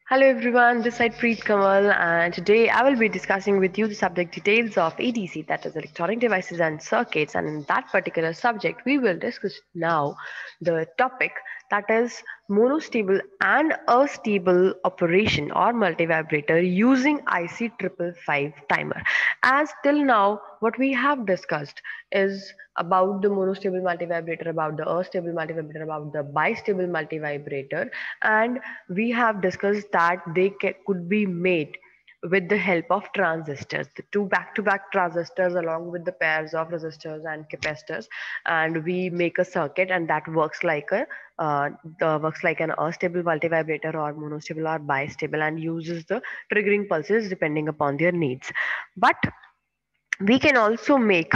Hello everyone, this is Preet Kamal, and today I will be discussing with you the subject details of EDC, that is electronic devices and circuits. And in that particular subject, we will discuss now the topic that is monostable and astable operation or multivibrator using IC 555 timer. As till now, what we have discussed is about the monostable multivibrator, about the astable multivibrator, about the bistable multivibrator, and we have discussed that they could be made with the help of transistors, the two back-to-back transistors along with the pairs of resistors and capacitors, and we make a circuit, and that works like a works like an astable multivibrator or monostable or bistable, and uses the triggering pulses depending upon their needs. But we can also make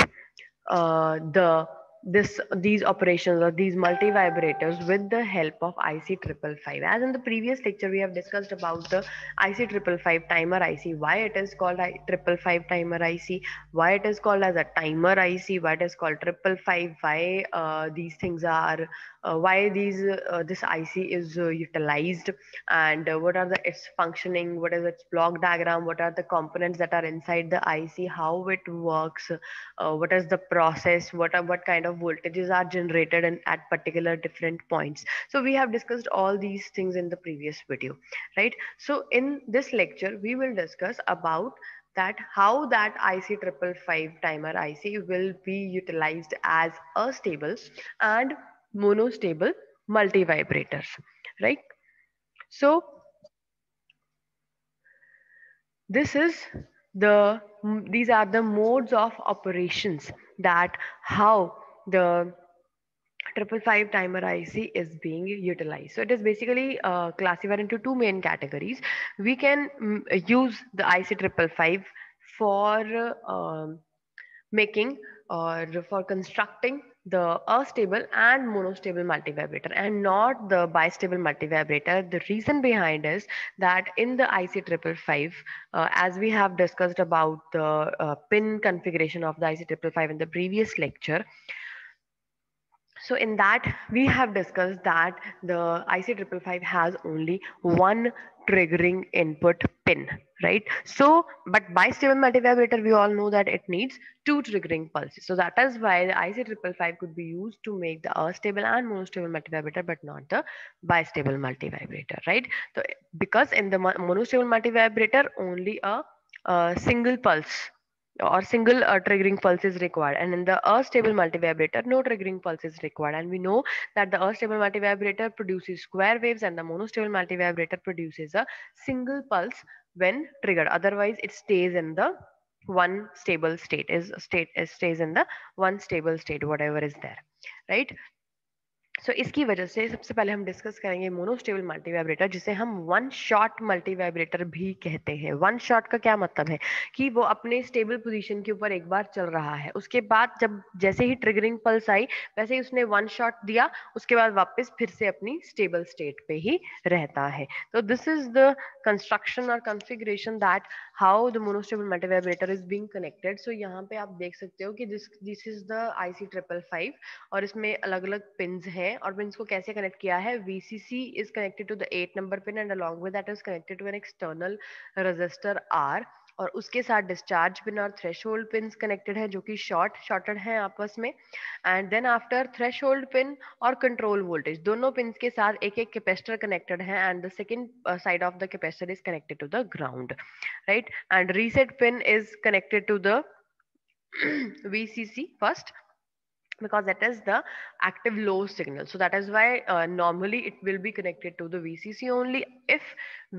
the this these operations or these multivibrators with the help of IC 555. As in the previous lecture, we have discussed about the IC 555 timer IC, why it is called 555 timer IC, why it is called as a timer IC, why it is called 555, why these things are why this IC is utilized, and what are its functioning, what is its block diagram, what are the components that are inside the IC, how it works, what is the process, what kind of voltages are generated at particular different points. So we have discussed all these things in the previous video, right? So in this lecture we will discuss about that how that IC 555 timer IC will be utilized as a stable and monostable multivibrators, right? So this is these are the modes of operations, that how the 555 timer IC is being utilized. So it is basically classified into two main categories. We can use the IC 555 for making or for constructing the astable and monostable multivibrator and not the bistable multivibrator. The reason behind is that in the IC 555, as we have discussed about the pin configuration of the IC 555 in the previous lecture, so in that we have discussed that the IC 555 has only one triggering input pin, right? So, but bistable multivibrator, we all know that it needs two triggering pulses. So that is why the IC 555 could be used to make the astable and monostable multivibrator, but not the bistable multivibrator, right? So because in the monostable multivibrator, only a single pulse or single triggering pulse is required, and in the astable multivibrator no triggering pulse is required. And we know that the astable multivibrator produces square waves and the monostable multivibrator produces a single pulse when triggered, otherwise it stays in the one stable state, stays in the one stable state whatever is there, right? सो इसकी वजह से सबसे पहले हम discuss करेंगे monostable multivibrator, जिसे हम one shot multivibrator भी कहते हैं। वन शॉट का क्या मतलब है कि वो अपने स्टेबल पोजीशन के ऊपर एक बार चल रहा है, उसके बाद जब जैसे ही ट्रिगरिंग पल्स आई वैसे ही उसने वन शॉट दिया, उसके बाद वापस फिर से अपनी स्टेबल स्टेट पे ही रहता है। तो दिस इज द कंस्ट्रक्शन और configuration that how the monostable multivibrator is being connected. So यहाँ पे आप देख सकते हो कि दिस इज द IC 555 और इसमें अलग अलग पिंस हैं, और पिंस को कैसे कनेक्ट किया है, VCC is connected to the 8 number pin and along with that is connected to an external register R, और उसके साथ डिस्चार्ज पिन और थ्रेशोल्ड पिन कनेक्टेड है जो कि शॉर्टेड है आपस में। And then after threshold pin और कंट्रोल वोल्टेज दोनों पिन के साथ एक एक कैपेसिटर कनेक्टेड है, and the second side of the capacitor is connected to the ground, right? And reset pin is connected to the VCC first, because that is the active low signal. So that is why normally it will be connected to the VCC only. If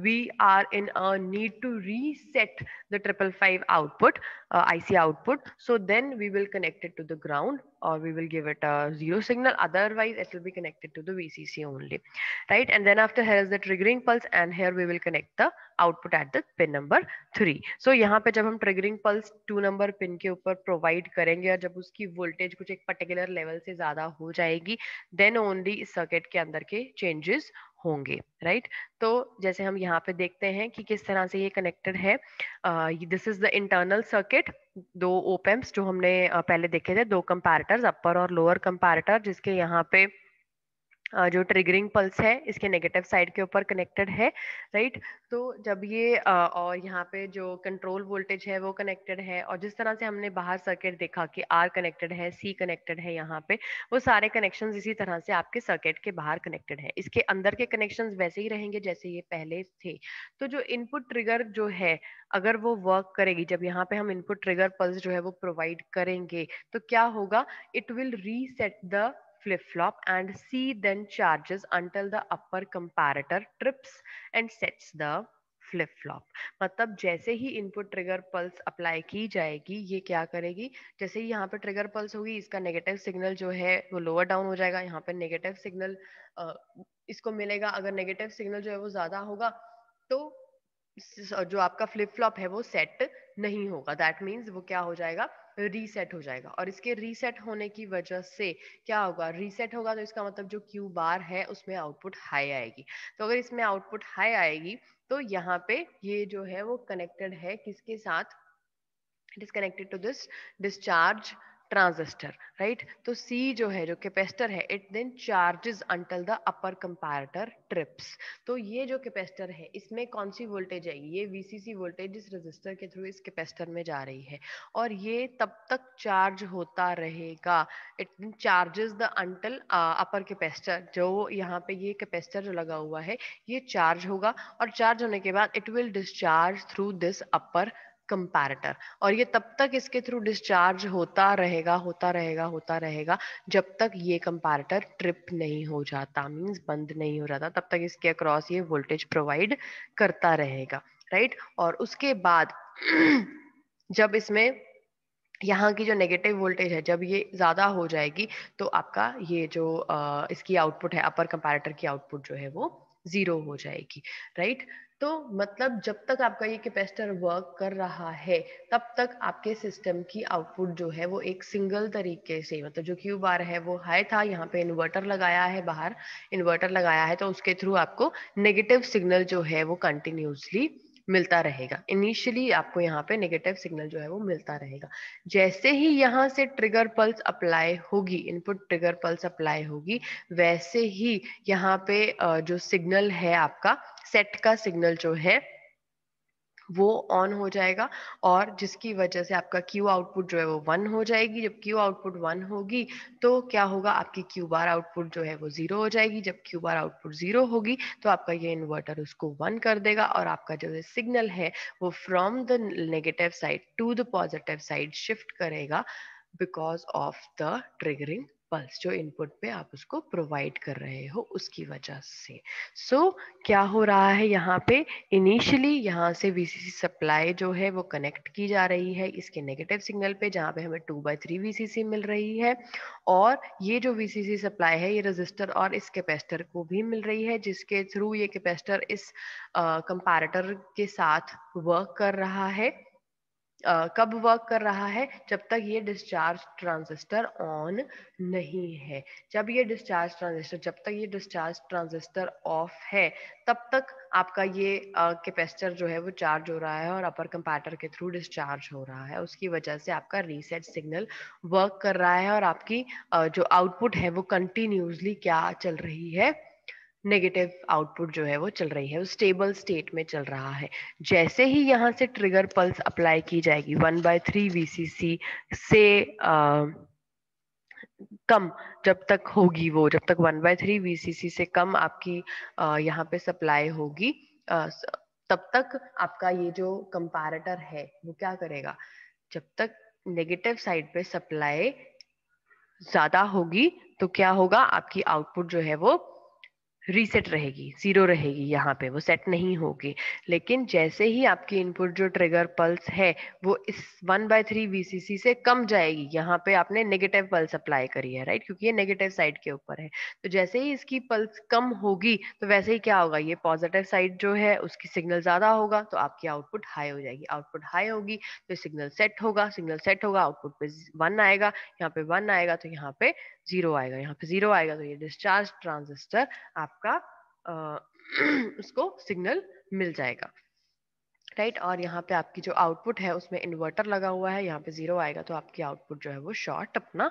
we are in a need to reset the 555 output, IC output, so then we will connect it to the ground or we will give it a zero signal, otherwise it will be connected to the VCC only, right? And then after, here is the triggering pulse, and here we will connect the output at the pin number 3। सो यहाँ पे जब हम triggering pulse 2 number pin के ऊपर provide करेंगे और जब उसकी वोल्टेज कुछ एक पर्टिकुलर लेवल से ज्यादा हो जाएगी, देन ओनली इस सर्किट के अंदर के चेंजेस होंगे, राइट? तो जैसे हम यहाँ पे देखते हैं कि किस तरह से ये कनेक्टेड है। This is the internal circuit, दो ओपेम्स जो हमने पहले देखे थे, दो कंपैरेटर्स, अपर और लोअर कंपैरेटर, जिसके यहाँ पे जो ट्रिगरिंग पल्स है इसके नेगेटिव साइड के ऊपर कनेक्टेड है, राइट। तो जब ये और यहाँ पे जो कंट्रोल वोल्टेज है वो कनेक्टेड है, और जिस तरह से हमने बाहर सर्किट देखा कि आर कनेक्टेड है, सी कनेक्टेड है, यहाँ पे वो सारे कनेक्शंस इसी तरह से आपके सर्किट के बाहर कनेक्टेड है। इसके अंदर के कनेक्शंस वैसे ही रहेंगे जैसे ये पहले थे। तो जो इनपुट ट्रिगर जो है, अगर वो वर्क करेगी, जब यहाँ पे हम इनपुट ट्रिगर पल्स जो है वो प्रोवाइड करेंगे, तो क्या होगा, it will reset the flip-flop and C then charges until the upper comparator trips and sets the flip-flop। मतलब जैसे ही इनपुट ट्रिगर पल्स अप्लाई की जाएगी, ये क्या करेगी, जैसे ही यहाँ पे ट्रिगर पल्स होगी, इसका नेगेटिव सिग्नल जो है वो लोअर डाउन हो जाएगा, यहाँ पे नेगेटिव सिग्नल इसको मिलेगा। अगर नेगेटिव सिग्नल जो है वो ज्यादा होगा तो जो आपका फ्लिप फ्लॉप है वो सेट नहीं होगा, दैट मीन्स वो क्या हो जाएगा, रीसेट हो जाएगा। और इसके रीसेट होने की वजह से क्या होगा, रीसेट होगा तो इसका मतलब जो क्यू बार है उसमें आउटपुट हाई आएगी। तो अगर इसमें आउटपुट हाई आएगी तो यहाँ पे ये जो है वो कनेक्टेड है किसके साथ, it is connected to this discharge transistor, right. तो C जो है, जो कैपेसिटर है, it then charges until the upper comparator trips. तो ये जो कैपेसिटर है इसमें कौन सी वोल्टेज आएगी, ये VCC वोल्टेज इस रजिस्टर के थ्रू इस कैपेसिटर में जा रही है, और ये तब तक चार्ज होता रहेगा, it charges the until upper capacitor. जो यहाँ पे ये कैपेसिटर जो लगा हुआ है ये चार्ज होगा, और चार्ज होने के बाद it will discharge through this upper comparator, और ये तब तक इसके थ्रू डिस्चार्ज होता रहेगा, होता रहेगा, होता रहेगा, जब तक ये कंपैरेटर ट्रिप नहीं हो जाता, मींस बंद नहीं हो जाता, तब तक इसके अक्रॉस ये वोल्टेज प्रोवाइड करता रहेगा, राइट। और उसके बाद जब इसमें यहाँ की जो नेगेटिव वोल्टेज है जब ये ज्यादा हो जाएगी, तो आपका ये जो इसकी आउटपुट है, अपर कंपैरेटर की आउटपुट जो है वो जीरो हो जाएगी, राइट। तो मतलब जब तक आपका ये कैपेसिटर वर्क कर रहा है तब तक आपके सिस्टम की आउटपुट जो है वो एक सिंगल तरीके से, मतलब जो क्यू बार है वो हाई था, यहाँ पे इन्वर्टर लगाया है, बाहर इन्वर्टर लगाया है, तो उसके थ्रू आपको नेगेटिव सिग्नल जो है वो कंटिन्यूसली मिलता रहेगा। इनिशियली आपको यहाँ पे नेगेटिव सिग्नल जो है वो मिलता रहेगा। जैसे ही यहाँ से ट्रिगर पल्स अप्लाई होगी, इनपुट ट्रिगर पल्स अप्लाई होगी, वैसे ही यहाँ पे जो सिग्नल है आपका सेट का सिग्नल जो है वो ऑन हो जाएगा, और जिसकी वजह से आपका क्यू आउटपुट जो है वो 1 हो जाएगी। जब क्यू आउटपुट 1 होगी तो क्या होगा, आपकी क्यू बार आउटपुट जो है वो 0 हो जाएगी। जब क्यू बार आउटपुट 0 होगी तो आपका ये इन्वर्टर उसको 1 कर देगा, और आपका जो सिग्नल है वो from the negative side to the positive side shift करेगा, because of the triggering pulse, जो इनपुट पे आप उसको प्रोवाइड कर रहे हो उसकी वजह से। सो क्या हो रहा है यहाँ पे, इनिशियली यहाँ से VCC सप्लाई जो है वो कनेक्ट की जा रही है इसके नेगेटिव सिग्नल पे, जहाँ पे हमें 2/3 VCC मिल रही है, और ये जो VCC सप्लाई है ये रजिस्टर और इस कैपेसिटर को भी मिल रही है, जिसके थ्रू ये कैपेसिटर इस कंपैरेटर के साथ वर्क कर रहा है। कब वर्क कर रहा है, जब तक ये डिस्चार्ज ट्रांजिस्टर ऑन नहीं है। जब ये डिस्चार्ज ट्रांजिस्टर, जब तक ये डिस्चार्ज ट्रांजिस्टर ऑफ है, तब तक आपका ये कैपेसिटर जो है वो चार्ज हो रहा है और अपर कंपैरेटर के थ्रू डिस्चार्ज हो रहा है। उसकी वजह से आपका रीसेट सिग्नल वर्क कर रहा है, और आपकी जो आउटपुट है वो कंटिन्यूसली क्या चल रही है, नेगेटिव आउटपुट जो है वो चल रही है, वो स्टेबल स्टेट में चल रहा है। जैसे ही यहाँ से ट्रिगर पल्स अप्लाई की जाएगी 1/3 VCC से कम, जब तक होगी वो, जब तक 1/3 VCC से कम आपकी यहाँ पे सप्लाई होगी, तब तक आपका ये जो कंपैरेटर है वो क्या करेगा, जब तक नेगेटिव साइड पे सप्लाई ज्यादा होगी तो क्या होगा, आपकी आउटपुट जो है वो रीसेट रहेगी, 0 रहेगी, यहाँ पे वो सेट नहीं होगी। लेकिन जैसे ही आपकी इनपुट जो ट्रिगर पल्स है वो इस 1/3 VCC से कम जाएगी, यहाँ पे आपने नेगेटिव पल्स अप्लाई करी है, राइट, क्योंकि ये नेगेटिव साइड के ऊपर है। तो जैसे ही इसकी पल्स कम होगी तो वैसे ही क्या होगा, ये पॉजिटिव साइड जो है उसकी सिग्नल ज्यादा होगा, तो आपकी आउटपुट हाई हो जाएगी। आउटपुट हाई होगी तो सिग्नल सेट होगा, सिग्नल सेट होगा, आउटपुट पे 1 आएगा, यहाँ पे 1 आएगा तो यहाँ पे 0 आएगा, यहाँ पे 0 आएगा तो ये डिस्चार्ज ट्रांजिस्टर आपका उसको सिग्नल मिल जाएगा, राइट। और यहाँ पे आपकी जो आउटपुट है उसमें इन्वर्टर लगा हुआ है, यहाँ पे 0 आएगा तो आपकी आउटपुट जो है वो शॉर्ट अपना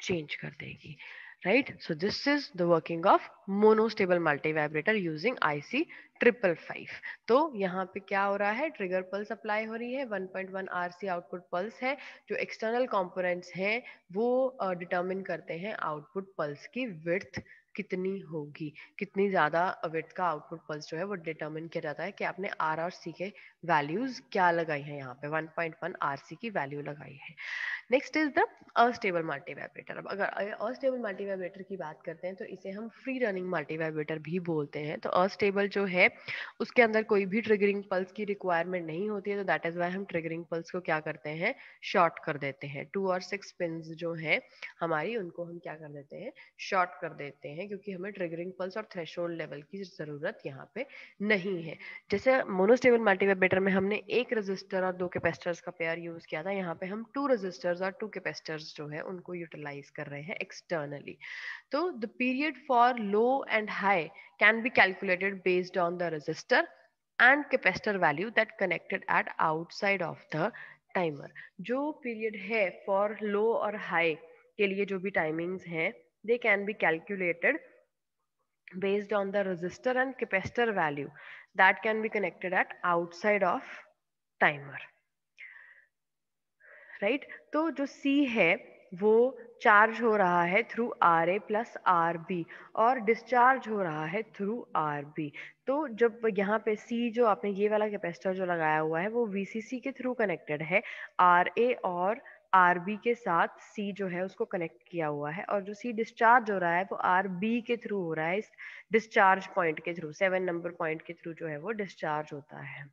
चेंज कर देगी, right? So this is the working of monostable multivibrator using IC 555. तो यहाँ पे क्या हो रहा है, ट्रिगर पल्स अप्लाई हो रही है, 1.1 RC आउटपुट पल्स है, जो एक्सटर्नल कंपोनेंट्स हैं वो डिटरमिन करते हैं आउटपुट पल्स की विड्थ कितनी होगी, कितनी ज्यादा विड्थ का आउटपुट पल्स जो है वो डिटरमिन किया जाता है कि आपने आर और सी के वैल्यूज क्या लगाई है, यहाँ पे 1.1 RC की वैल्यू लगाई है। Next is the astable multivibrator. अब अगर अस्टेबल मल्टीवाइब्रेटर की बात करते हैं तो इसे हम फ्री रनिंग मल्टीवाइब्रेटर भी बोलते हैं। तो अस्टेबल जो है उसके अंदर कोई भी ट्रिगरिंग पल्स की रिक्वायरमेंट नहीं होती है, तो दैट इज वाई हम ट्रिगरिंग पल्स को क्या करते हैं, शॉर्ट कर देते हैं। 2 और 6 पिंस जो है हमारी, उनको हम क्या कर देते हैं, शॉर्ट कर देते हैं, क्योंकि हमें ट्रिगरिंग पल्स और थ्रेशोल्ड लेवल की जरूरत यहाँ पे नहीं है। जैसे मोनोस्टेबल मल्टीवाइब्रेटर में हमने एक रेजिस्टर और 2 कैपेसिटर्स का पेयर यूज किया था, यहाँ पे हम 2 रेजिस्टर्स और 2 कैपेसिटर्स जो है उनको यूटिलाइज कर रहे हैं एक्सटर्नली। तो the period for low and high can be calculated based on the resistor and capacitor value that connected at outside of the timer. जो पीरियड है फॉर लो और हाई के लिए जो भी टाइमिंग्स हैं, they can be calculated based on the resistor and capacitor value that can be connected at outside of timer, right? तो जो C है वो चार्ज हो रहा है थ्रू RA प्लस RB और डिस्चार्ज हो रहा है थ्रू RB। तो जब यहाँ पे C जो आपने ये वाला कैपेसिटर जो लगाया हुआ है वो VCC के थ्रू कनेक्टेड है, RA और RB के साथ C जो है उसको कनेक्ट किया हुआ है, और जो C डिस्चार्ज हो रहा है वो RB के थ्रू हो रहा है, इस डिस्चार्ज पॉइंट के थ्रू, 7 नंबर पॉइंट के थ्रू जो है वो डिस्चार्ज होता है,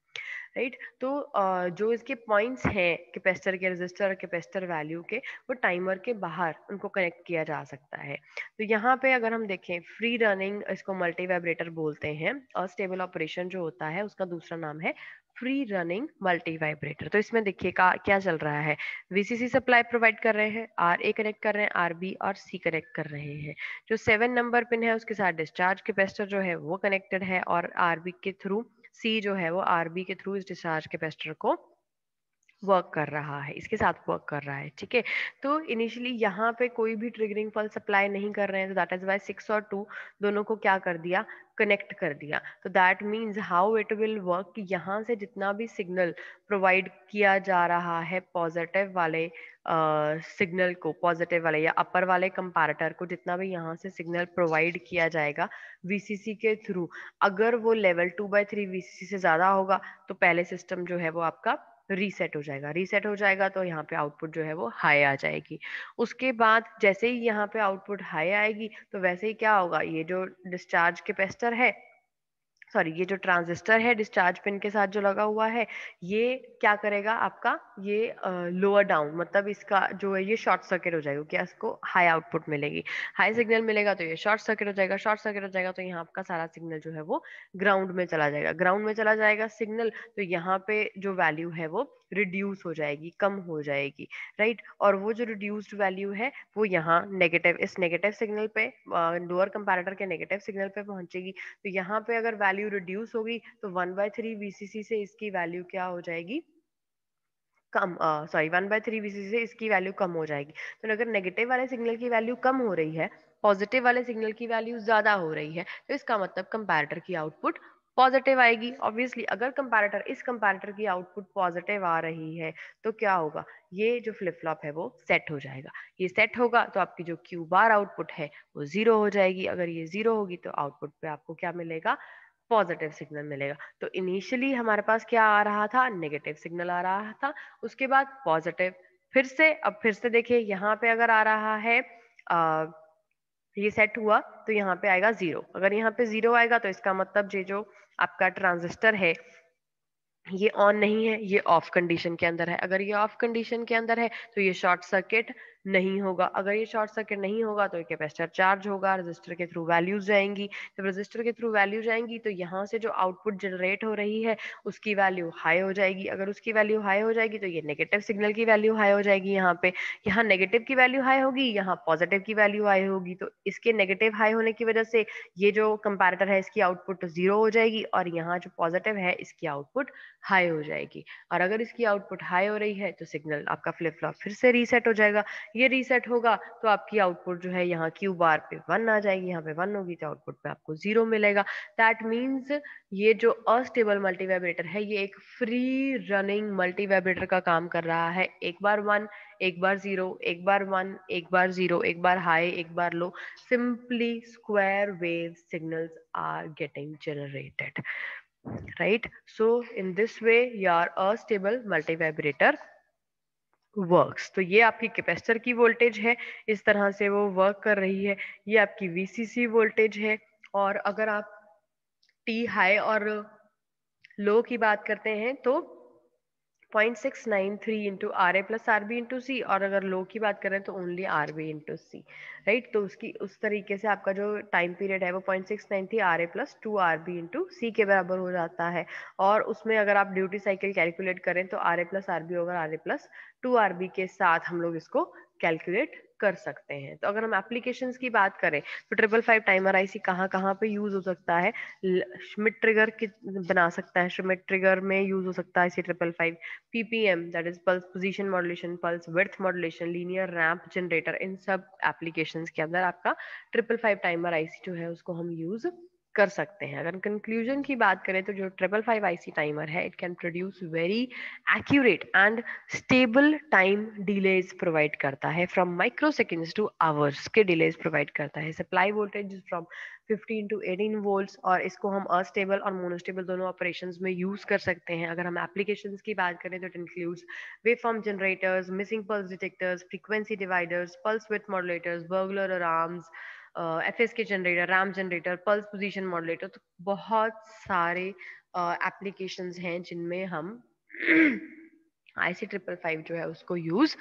राइट? तो जो इसके पॉइंट्स हैं कैपेसिटर के, रेजिस्टर और कैपेसिटर वैल्यू के, वो टाइमर के बाहर उनको कनेक्ट किया जा सकता है। तो यहाँ पे अगर हम देखें फ्री रनिंग, इसको मल्टी वाइब्रेटर बोलते हैं। अस्टेबल ऑपरेशन जो होता है उसका दूसरा नाम है फ्री रनिंग मल्टी वाइब्रेटर। तो इसमें देखिए क्या चल रहा है, वीसीसी सप्लाई प्रोवाइड कर रहे हैं, आर ए कनेक्ट कर रहे हैं, आर बी और सी कनेक्ट कर रहे हैं। जो 7 नंबर पिन है उसके साथ डिस्चार्ज कैपेसिटर जो है वो कनेक्टेड है, और आरबी के थ्रू सी जो है वो आरबी के थ्रू इस डिस्चार्ज कैपेसिटर को वर्क कर रहा है, इसके साथ वर्क कर रहा है, ठीक है? तो इनिशियली यहाँ पे कोई भी ट्रिगरिंग पल्स सप्लाई नहीं कर रहे हैं, तो दैट इज वाई 6 और 2 दोनों को क्या कर दिया, कनेक्ट कर दिया। तो that means how it will work कि यहाँ से जितना भी सिग्नल प्रोवाइड किया जा रहा है पॉजिटिव वाले सिग्नल को, पॉजिटिव वाले या अपर वाले कंपैरेटर को, जितना भी यहाँ से सिग्नल प्रोवाइड किया जाएगा वीसीसी के थ्रू, अगर वो लेवल 2/3 वीसीसी से ज्यादा होगा तो पहले सिस्टम जो है वो आपका रीसेट हो जाएगा। रीसेट हो जाएगा तो यहाँ पे आउटपुट जो है वो हाई आ जाएगी। उसके बाद जैसे ही यहाँ पे आउटपुट हाई आएगी तो वैसे ही क्या होगा, ये जो डिस्चार्ज कैपेसिटर है, सॉरी ये जो ट्रांजिस्टर है डिस्चार्ज पिन के साथ जो लगा हुआ है, ये क्या करेगा आपका, ये लोअर डाउन, मतलब इसका जो है ये शॉर्ट सर्किट हो जाएगा, क्या इसको हाई आउटपुट मिलेगी, हाई सिग्नल मिलेगा तो ये शॉर्ट सर्किट हो जाएगा, शॉर्ट सर्किट हो जाएगा तो यहाँ आपका सारा सिग्नल जो है वो ग्राउंड में चला जाएगा, ग्राउंड में चला जाएगा सिग्नल, तो यहाँ पे जो वैल्यू है वो रिड्यूस हो जाएगी, कम हो जाएगी, राइट? और वो जो रिड्यूस्ड वैल्यू है वो यहाँ नेगेटिव, इस नेगेटिव सिग्नल पे, लोअर कंपैरेटर के नेगेटिव सिग्नल पे पहुंचेगी। तो यहाँ पे अगर वैल्यू रिड्यूस होगी तो 1/3 वीसीसी से इसकी वैल्यू क्या हो जाएगी, कम, सॉरी 1/3 वीसीसी से इसकी वैल्यू कम हो जाएगी। तो अगर नेगेटिव वाले सिग्नल की वैल्यू कम हो रही है, पॉजिटिव वाले सिग्नल की वैल्यू ज्यादा हो रही है, तो इसका मतलब कंपैरेटर की आउटपुट पॉजिटिव आएगी। ऑब्वियसली अगर कंपैरेटर, इस कंपैरेटर की आउटपुट पॉजिटिव आ रही है तो क्या होगा, ये जो फ्लिप फ्लॉप है वो सेट हो जाएगा। ये सेट होगा तो आपकी जो क्यू बार आउटपुट है वो 0 हो जाएगी। अगर ये 0 होगी तो आउटपुट पे आपको क्या मिलेगा, पॉजिटिव सिग्नल मिलेगा। तो इनिशियली हमारे पास क्या आ रहा था, नेगेटिव सिग्नल आ रहा था, उसके बाद पॉजिटिव, फिर से, अब फिर से देखिए यहाँ पे अगर आ रहा है, ये सेट हुआ तो यहाँ पे आएगा 0। अगर यहाँ पे 0 आएगा तो इसका मतलब ये जो आपका ट्रांजिस्टर है ये ऑन नहीं है, ये ऑफ कंडीशन के अंदर है। अगर ये ऑफ कंडीशन के अंदर है तो ये शॉर्ट सर्किट नहीं होगा। अगर ये शॉर्ट सर्किट नहीं होगा तो ये कैपेसिटर चार्ज होगा, रजिस्टर के थ्रू वैल्यूज जाएंगी। जब रजिस्टर के थ्रू वैल्यू जाएंगी तो यहाँ से जो आउटपुट जनरेट हो रही है उसकी वैल्यू हाई हो जाएगी। अगर उसकी वैल्यू हाई हो जाएगी तो ये नेगेटिव सिग्नल की वैल्यू हाई हो जाएगी। यहाँ पे, यहाँ नेगेटिव की वैल्यू हाई होगी, यहाँ पॉजिटिव की वैल्यू हाई होगी। तो इसके नेगेटिव हाई होने की वजह से ये जो कंपैरेटर है इसकी आउटपुट 0 हो जाएगी, और यहाँ जो पॉजिटिव है इसकी आउटपुट हाई हो जाएगी। और अगर इसकी आउटपुट हाई हो रही है तो सिग्नल आपका फ्लिप फ्लॉप फिर से रीसेट हो जाएगा। ये रीसेट होगा तो आपकी आउटपुट जो है यहाँ क्यू बार पे 1 आ जाएगी, यहाँ पे 1 होगी तो आउटपुट पे आपको 0 मिलेगा। दैट मीन्स ये जो अस्टेबल मल्टीवाइब्रेटर है ये एक फ्री रनिंग मल्टीवाइब्रेटर का काम कर रहा है। एक बार 1, एक बार 0, एक बार 1, एक बार 0, एक बार हाई, एक बार लो, simply square wave signals are getting generated, right? So in this way your astable multivibrator works. तो ये आपकी कैपेसिटर की वोल्टेज है, इस तरह से वो वर्क कर रही है। ये आपकी वीसीसी वोल्टेज है। और अगर आप टी हाई और लो की बात करते हैं तो 0.693 into R A plus R B into C, और अगर लो की बात करें तो only R B into C, right. तो उसकी उस तरीके से आपका जो टाइम पीरियड है वो 0.693 R A plus 2 R B into C के बराबर हो जाता है। और उसमें अगर आप ड्यूटी साइकिल कैलकुलेट करें तो R A plus R B होगा R A plus 2 R B के साथ हम लोग इसको कैलकुलेट कर सकते हैं। तो अगर हम एप्लीकेशंस की बात करें तो 555 टाइमर आईसी कहाँ कहाँ पे यूज हो सकता है। श्मिट ट्रिगर बना सकता है, श्मिट ट्रिगर में यूज हो सकता है इसी 555। PPM that is pulse position modulation, pulse width modulation, linear ramp generator, इन सब एप्लीकेशंस के अंदर आपका 555 टाइमर आईसी जो है उसको हम यूज कर सकते हैं। अगर कंक्लूजन की बात करें तो जो 555 आईसी टाइमर है it can produce very accurate and stable time delays provide करता है, from micro seconds two hours के डिलेज प्रोवाइड करता है। Supply voltage from 15 to 18 volts, और इसको हम अस्टेबल और मोनोस्टेबल दोनों ऑपरेशंस में यूज कर सकते हैं। अगर हम एप्लीकेशंस की बात करें तो it includes waveform generators, missing pulse detectors, frequency dividers, pulse width modulators, burglar alarms, FSK generator, RAM generator, pulse position modulator. तो बहुत सारे एप्लीकेशंस हैं जिनमें हम IC555 जो है उसको यूज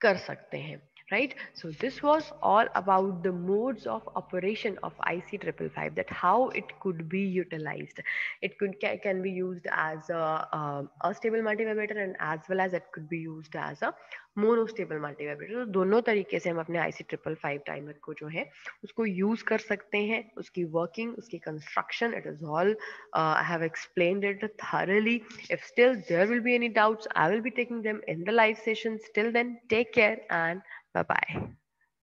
कर सकते हैं, right? So this was all about the modes of operation of IC555, that how it could be utilized. It can be used as a stable multivibrator, and as well as it could be used as a monostable multivibrator. तो दोनों तरीके से हम अपने IC555 timer को जो है उसको यूज कर सकते हैं। उसकी वर्किंग, उसकी construction, it is all I have explained it thoroughly. If still there will be any doubts, I will be taking them in the live sessions. Till then, take care and bye bye.